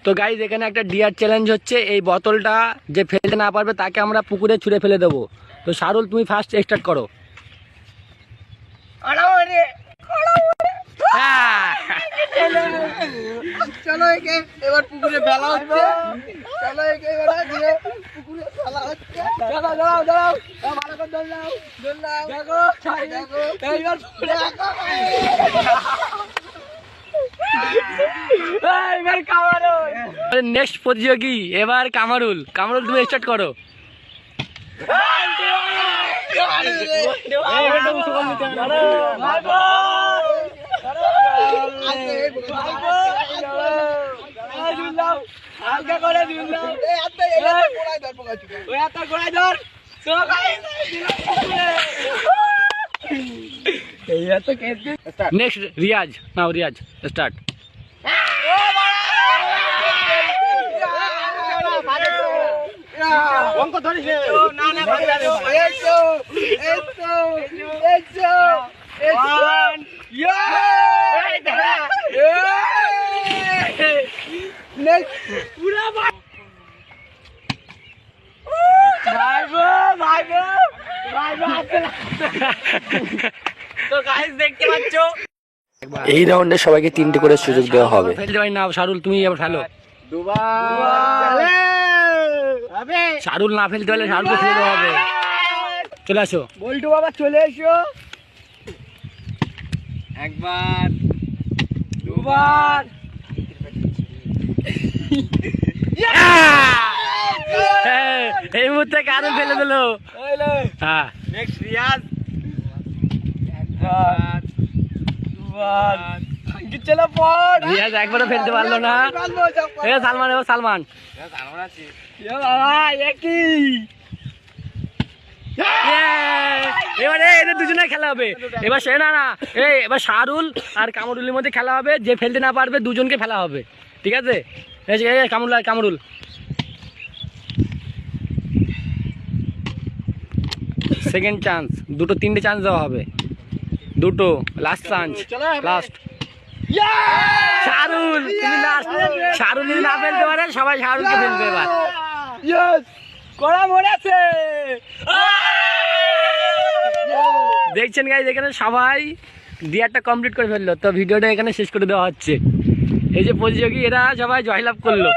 তো গাইজ এখানে একটা ডিয়ার চ্যালেঞ্জ হচ্ছে, এই বোতলটা যে ফেলতে না পারবে তাকে আমরা পুকুরে ছুঁড়ে ফেলে দেবো। তো শাহরুল তুমি ফার্স্ট স্টার্ট করো। চলো একে এবার পুকুরে ফেলা হচ্ছে। চলো একে এবার পুকুরে ফেলা হচ্ছে। দাঁড়াও দাঁড়াও দাঁড়াও, ভালো করে দৌড়াও দৌড়াও। দেখো দেখো এইবার পুকুরে এবার কামারুল। নেক্সট প্রতিযোগী এবার কামারুল। কামারুল তুমি স্টার্ট করো। নেক্সট রিয়াজ। নাও রিয়াজ স্টার্ট। অঙ্ক ধরিস না না এইতো এইতো এইতো এই রাউন্ডে সবাইকে 3টে করে সুযোগ দেওয়া হবে। ফেলতে পারি না শাহরুল, তুমি এবার ফেলো। শাহরুল না ফেলতে পারলে শাহরুলকে ফেলে দেওয়া হবে। চলে আসো বল্টু বাবা, চলে এসো। একবার দুবার। এই মুহূর্তে কারণ ফেলে দিল। হ্যাঁ নেক্সট রিয়াজ। একবার দুবার। চলো পড়। রিয়াজ একবারও ফেলতে পারলো না। এ সালমান, এবার সালমান। এবারে এদের দুজনে খেলা হবে। এবার সে না না এবার শাহরুল আর কামরুলের মধ্যে খেলা হবে। যে ফেলতে না পারবে দুজনকে ফেলা হবে, ঠিক আছে? কামরুল আর কামরুল। সেকেন্ড চান্স, 3টে চান্স দেওয়া হবে। 2টো লাস্ট চান্স, লাস্ট। শাহরুল তুমি লাস্ট। শাহরুল যদি না ফেলতে পারে সবাই শাহরুলকে ফেলবে এবার। কড়া মরেছে। দেখছেন গাইজ, এখানে সবাই ডিয়ারটা কমপ্লিট করে ফেললো। তো ভিডিওটা এখানে শেষ করে দেওয়া হচ্ছে। এই যে প্রতিযোগী এরা সবাই জয়লাভ করলো।